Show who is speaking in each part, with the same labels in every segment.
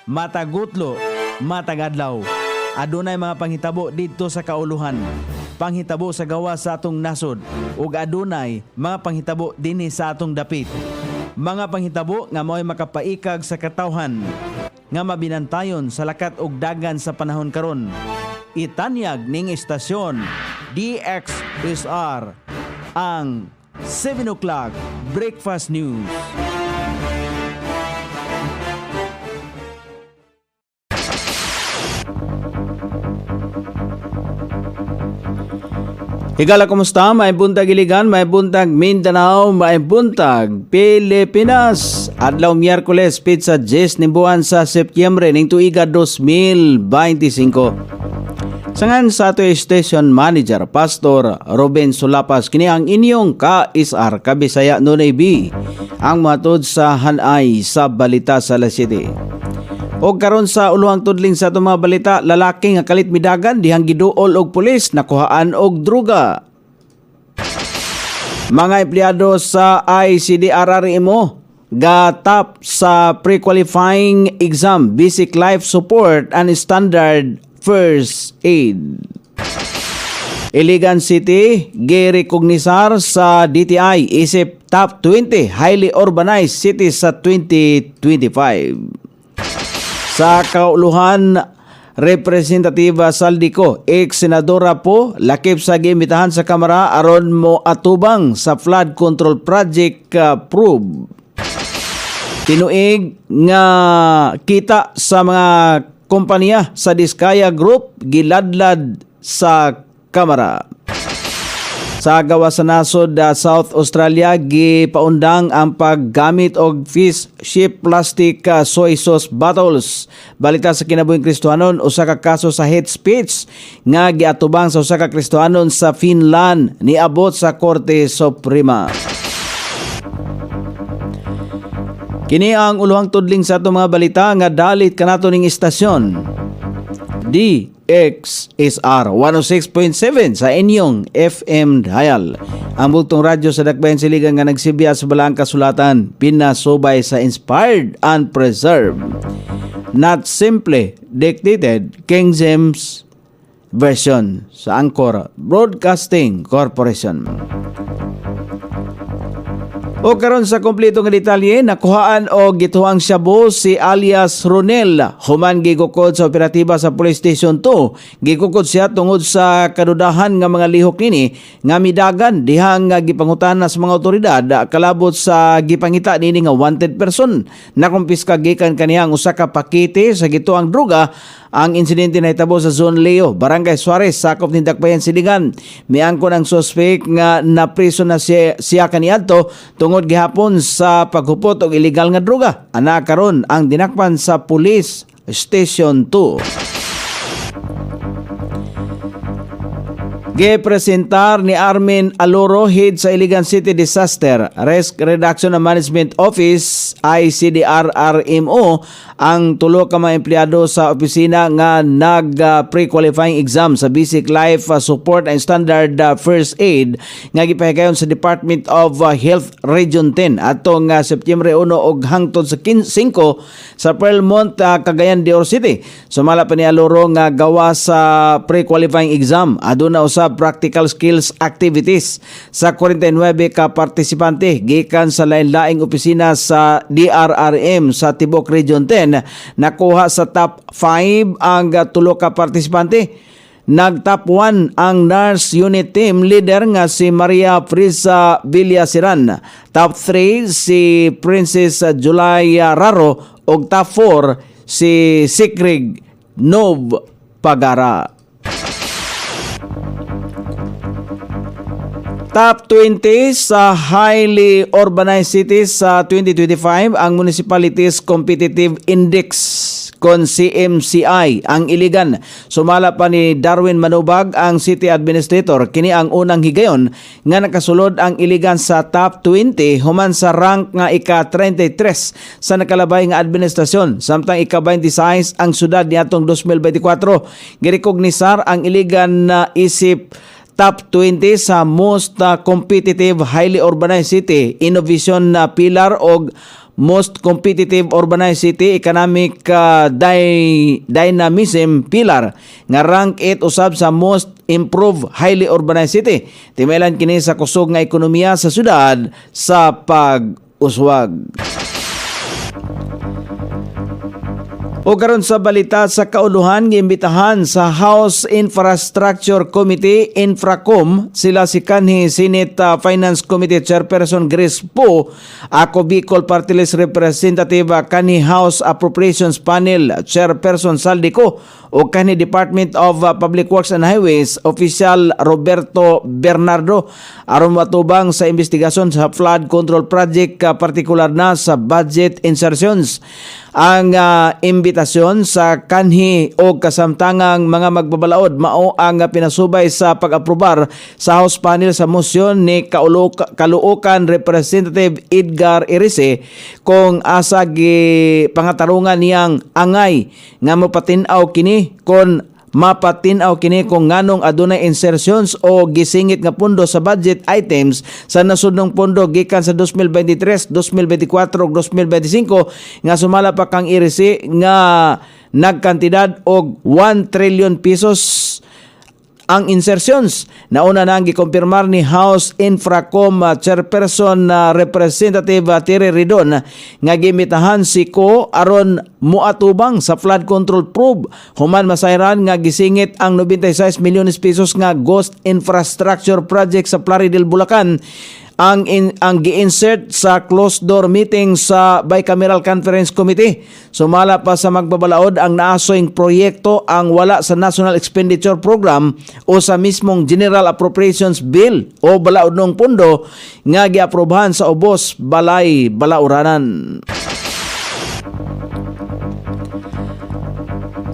Speaker 1: matagutlo, matagadlaw. Adunay mga panghitabo dito sa kauluhan, panghitabo sa gawa sa atong nasod, ug adunay mga panghitabo dinhi sa atong dapit. Mga panghitabo nga mao'y makapaikag sa katawhan, nga mabinantayon sa lakat ug dagan sa panahon karon. Itanyag ning istasyon DXSR ang 7 o'clock Breakfast News. Higala, kumusta? May buntag Iligan, may buntag Mindanao, may buntag Pilipinas. Adlaw Miyerkules, pizza 10 ni buwan sa Setyembre ning tuiga 2025. Sangan sa ato station manager Pastor Ruben Sulapas, kini ang inyong ka-isar Kabisaya Nunay B, ang matod sa hanay sa balita sa La City. O karon sa uluhang tudling sa itong mga balita, lalaki nga kalit midagan dihang giduol og pulis nakuhaan og druga. Mga empleyado sa ICDRRMO gatap sa pre-qualifying exam, basic life support and standard first aid. Iligan City girekognisar sa DTI isip top 20 highly urbanized cities sa 2025. Sa kauluhan, Representativa Saldico, ex-senadora po, lakip sa giimbitahan sa Kamara aron mo atubang sa flood control project probe. Tinuig nga kita sa mga kompanya sa Diskaya Group giladlad sa Kamara. Sa gawa sa nasod South Australia, gipaundang ang paggamit og fish ship plastic soy sauce bottles. Balita sa kinabuhing Kristohanon, usa ka kaso sa hate speech nga giatubang sa usa ka Kristohanon sa Finland niabot sa Korte Suprema. Kini ang uluhang tudling sa atong mga balita nga dalit kanato ning istasyon. DXSR 106.7 sa inyong FM dial. Ang bultong radyo sa Dakbayan Siligan nga nagsibya sa balaang kasulatan, pinasubay sa inspired and preserved, not simply dictated King James Version sa Anchor Broadcasting Corporation. O karon sa kompleto nga detalye, nakuhaan o gituhang shabu si alias Ronel. Human gigukod sa operatiba sa Police Station 2. Gigukod siya tungod sa kadudahan nga mga lihok nini nga midagan dihang gipangutana sa mga otoridad kalabot sa gipangita nini nga wanted person. Nakumpiska gikan kaniyang usa ka pakete sa gituang droga. Ang insidente na hitabo sa Zone Leo, Barangay Suarez, sakop ni Dakbayan Siligan. Miangkon ang suspect nga napriso na siya kaniadto tungod gihapon sa paghupot og illegal nga droga. Ana karon ang dinakpan sa Police Station 2. Gipresentar ni Armin Aloro, head sa Iligan City Disaster Risk Reduction and Management Office ICDRRMO, ang tulo ka mga empleyado sa opisina nga nag-pre-qualifying exam sa Basic Life Support and Standard First Aid nga gipahigayon sa Department of Health Region 10 atong Setyembre 1 og hangtod sa 5 sa Pearlmont, Cagayan de Oro City. Sumala pa ni Aloro nga gawa sa pre-qualifying exam aduna usa practical skills activities sa 49 ka partisipante gikan sa lain-laing opisina sa DRRM sa Tibok Region 10. Nakuha sa top 5 ang tulo ka partisipante. Nag-top 1 ang nurse unit team leader nga si Maria Frisa Villasiran. Top 3 si Princess July Raro ug top 4 si Sikrig Nov Pagara. Top 20 sa highly urbanized cities sa 2025 ang Municipalities Competitive Index kon CMCI ang Iligan. Sumala pa ni Darwin Manubag, ang City Administrator. Kini ang unang higayon nga nakasulod ang Iligan sa top 20 human sa rank nga ika-33 sa nakalabay nga administrasyon. Samtang ika-26 ang syudad niadtong 2024. Girekognisar ang Iligan na isip top 20 sa most competitive highly urbanized city innovation na pillar og most competitive urbanized city economic dynamism pillar nga rank 8 usab sa most improved highly urbanized city. Timelan kini sa kusog nga ekonomiya sa syudad sa pag-uswag. O karon sa balita sa kauluhan, giimbitahan sa House Infrastructure Committee, Infracom, sila si kanhi Senate Finance Committee Chairperson Grace Poe, ako Bicol Party List Representative kanhi House Appropriations Panel Chairperson Saldico, o kanhi Department of Public Works and Highways Official Roberto Bernardo aron matubang sa investigasyon sa flood control project, partikular na sa budget insertions. Ang imbitasyon sa kanhi o kasamtangang mga magbabalaod mao ang pinasubay sa pag-aprobar sa House Panel sa motion ni Caloocan Representative Edgar Irise kung asa gi pangatarungan niyang angay nga mapatinaw kini kung nganong adunay insertions o gisingit nga pondo sa budget items sa nasudnong pondo gikan sa 2023, 2024 ug 2025 nga sumala pa kang Irise nga nagkantidad og 1 trillion pesos ang insertions. Nauna na ang gikumpirmar ni House Infracom Chairperson Representative Terry Ridon nga gimitahan si Ko aron muatubang sa flood control probe human masayran nga gisingit ang 96 milyones pesos nga ghost infrastructure project sa Plaridel, Bulacan. Ang gi-insert sa closed door meeting sa Bicameral Conference Committee. Sumala pa sa magbabalaod ang naasoyng proyekto ang wala sa National Expenditure Program o sa mismong General Appropriations Bill o balaod ng pondo nga giaprobahan sa ubos balay balauranan.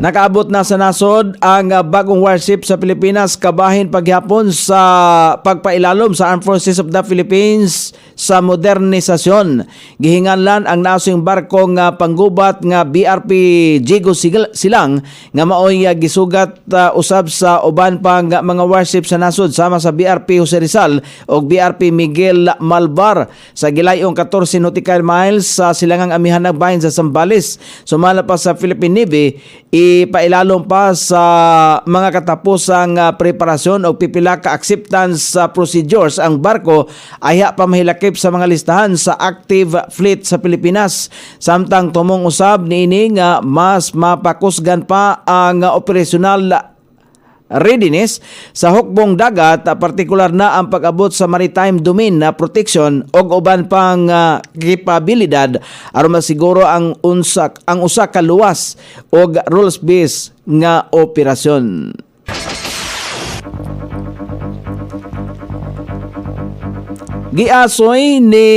Speaker 1: Nakaabot na sa nasod ang bagong warship sa Pilipinas kabahin paghapon sa pagpailalom sa Armed Forces of the Philippines sa modernisasyon. Gihinganlan ang nasong barko nga panggubat nga BRP Jigo Silang nga maoy gisugat usab sa uban pang mga warship sa nasod sama sa BRP Jose Rizal o BRP Miguel Malvar sa gilayong 14 nautical miles sa silangang amihanang bahin sa Zambales. Sumala pa sa Philippine Navy, ipailalom pa sa mga katapusang preparasyon o pipila ka acceptance procedures ang barko ayha pa mahilakip sa mga listahan sa active fleet sa Pilipinas. Samtang tumong usab niini nga mas mapakusgan pa ang operational readiness sa hukbong dagat, partikular na ang pag-abot sa maritime domain na protection o uban pang kapabilidad aron masiguro ang usa ka luwas o rules-based nga operasyon. Giasoy ni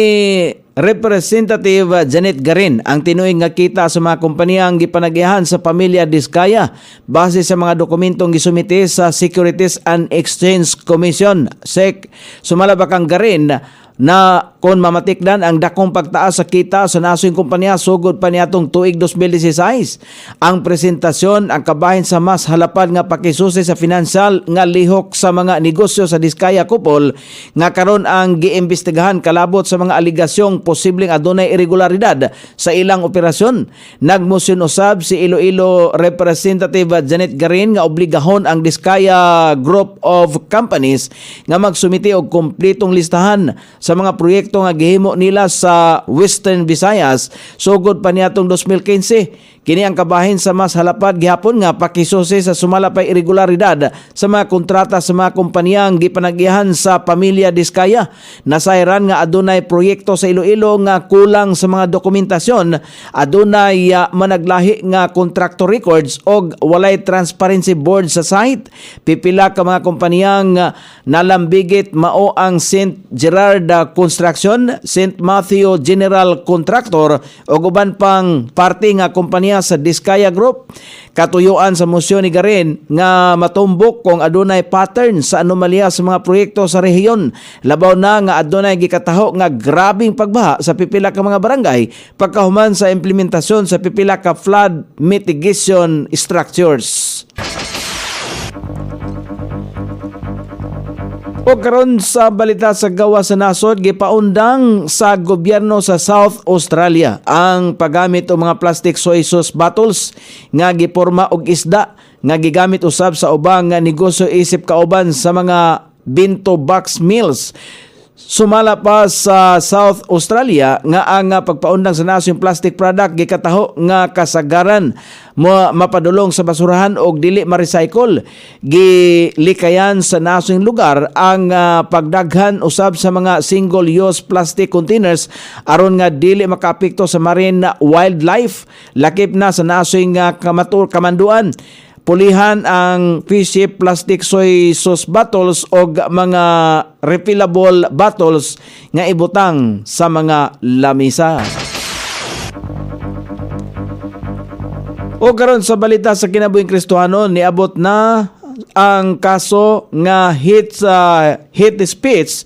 Speaker 1: Representative Janet Garin ang tinuig nga kita sa mga kumpanya ang gipanagihan sa pamilya Diskaya base sa mga dokumentong gisumite sa Securities and Exchange Commission SEC. Sumala ba kang Garin na kung mamatikdan ang dakong pagtaas sa kita sa nasong kumpanya sugod pa niatong tuig 2016. Ang presentasyon ang kabahin sa mas halapad nga pakisusi sa financial nga lihok sa mga negosyo sa Diskaya Kupol nga karon ang giimbestigahan kalabot sa mga aligasyong posibleng adunay irregularidad sa ilang operasyon. Nagmotion usab si Iloilo Representative Janet Garin nga obligahon ang Diskaya Group of Companies nga magsumite og kumpletong listahan sa mga proyekto nga gihimo nila sa Western Visayas sugod pa niadtong 2015. Kini ang kabahin sa mas halapad gihapon nga pakisusi sa sumalapay irregularidad sa mga kontrata sa mga kumpanyang gipanagihan sa pamilya Diskaya. Nasayran nga adunay proyekto sa Iloilo nga kulang sa mga dokumentasyon, adunay managlahi nga contractor records og walay transparency board sa site. Pipila ka mga kumpanyang nalambigit mao ang St. Gerard Construction, St. Matthew General Contractor ug uban pang parte nga kompanya sa Diskaya Group. Katuyuan sa motion ni Garin nga matumbok kung adunay pattern sa anomalya sa mga proyekto sa rehiyon. Labaw na nga adunay gikataho nga grabing pagbaha sa pipila ka mga barangay pagkahuman sa implementasyon sa pipila ka flood mitigation structures. O karon sa balita sa gawa sa nasod, gipaundang sa gobyerno sa South Australia ang paggamit og mga plastic soy sauce bottles nga giporma og isda nga gigamit usab sa ubang nga negosyo isip kauban sa mga bento box meals. Sumala pa sa South Australia nga ang pagpaundang sa nasod plastic product gikataho nga kasagaran mapadulong sa basurahan og dili ma-recycle. Gilikayan sa nasod lugar ang pagdaghan usab sa mga single-use plastic containers aron nga dili makaapekto sa marine wildlife. Lakip na sa nasod nga kamanduan. Pulihan ang PC plastic soy sauce bottles o mga refillable bottles nga ibutang sa mga lamisa. O karon sa balita sa kinabuhing Kristohano, niabot na ang kaso nga hate speech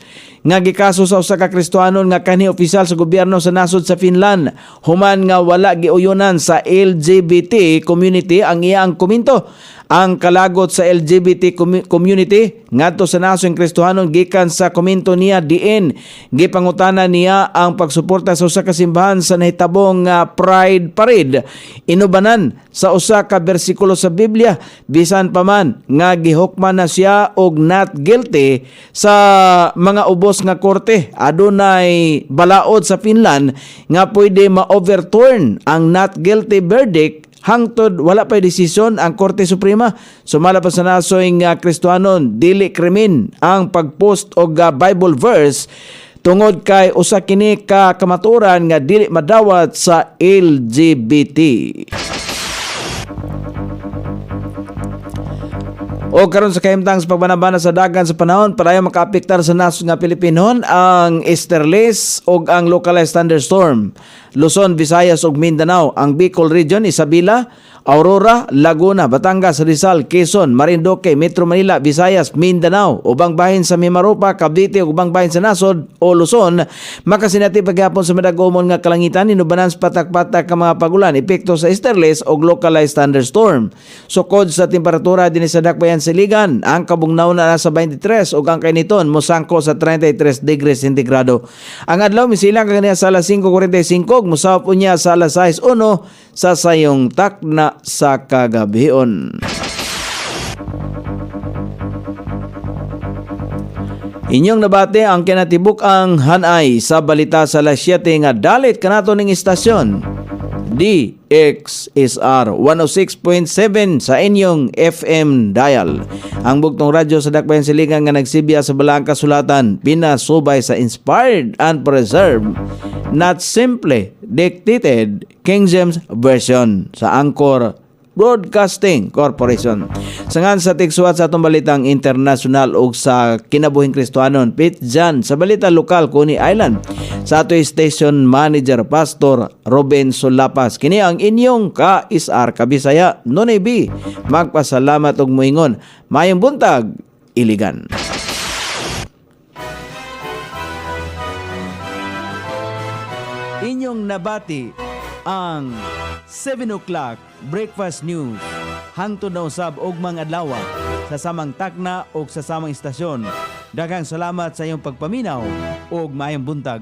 Speaker 1: nga gikaso sa usa ka Kristohanon nga kanhi opisyal sa gobyerno sa nasod sa Finland human nga wala giuyonan sa LGBT community ang iyang komento. Ang kalagot sa LGBT community ngadto sa nasod Kristohanon gikan sa komento niya diin gipangutana niya ang pagsuporta sa usa ka simbahan sa nahitabong Pride Parade inubanan sa usa ka bersikulo sa Biblia bisan pa man nga gihukman na siya og not guilty sa mga ubos nga korte. Adunay balaod sa Finland nga pwede ma-overturn ang not guilty verdict hangtod wala pay desisyon ang Korte Suprema. Sumala pa sa nasoy nga Kristohanon, dili krimen ang pagpost og Bible verse tungod kay usa kini ka kamaturan nga dili madawat sa LGBT. O karon sa kahimtang sa pagbanabana sa dagan sa panahon, padayon makaapektar sa nasod nga Pilipinon ang easterlies o ang localized thunderstorm. Luzon, Visayas ug Mindanao, ang Bicol Region, Isabela, Aurora, Laguna, Batangas, Rizal, Quezon, Marinduque, Metro Manila, Visayas, Mindanao, ubang bahin sa Mimaropa, Cavite ug ubang bahin sa nasod o Luzon, makasinati paghapon sa madagomon nga kalangitan inubanan sa patak-patak ka mga pagulan epekto sa easterlies o localized thunderstorm. Sukod sa temperatura dinhi sa dakbayan Siligan, ang kabugnaw na nasa 23 ug ang kainiton mosangko sa 33 degrees centigrado. Ang adlaw misilang kaniya sa alas 5:45 musawop unya sa alas 6:01 sa sayong takna sa kagabion. Inyong nabate ang kinatibuk ang hanay sa balita sa alas 7 nga dalit kanato ning istasyon DXSR 106.7 sa inyong FM dial. Ang bugtong radyo sa dakbayan Siligan nga nagsibya sa balaang kasulatan pinasubay sa inspired and preserved, not simply dictated King James Version sa Anchor Broadcasting Corporation. Sangan sa tigsuwat sa atong balitang internasyonal ug sa kinabuhing Kristohanon, Pit Jan sa balita lokal Coney Island. Sa ato'y station manager Pastor Ruben Solapas. Kini ang inyong ka-isar kabisaya Nonay B. Magpasalamat og muingon. Mayong buntag, Iligan. Inyong nabati ang 7 o'clock breakfast news hangtod na usab og mga adlaw sa samang takna o sa samang istasyon. Daghang salamat sa iyong pagpaminaw og maayong buntag.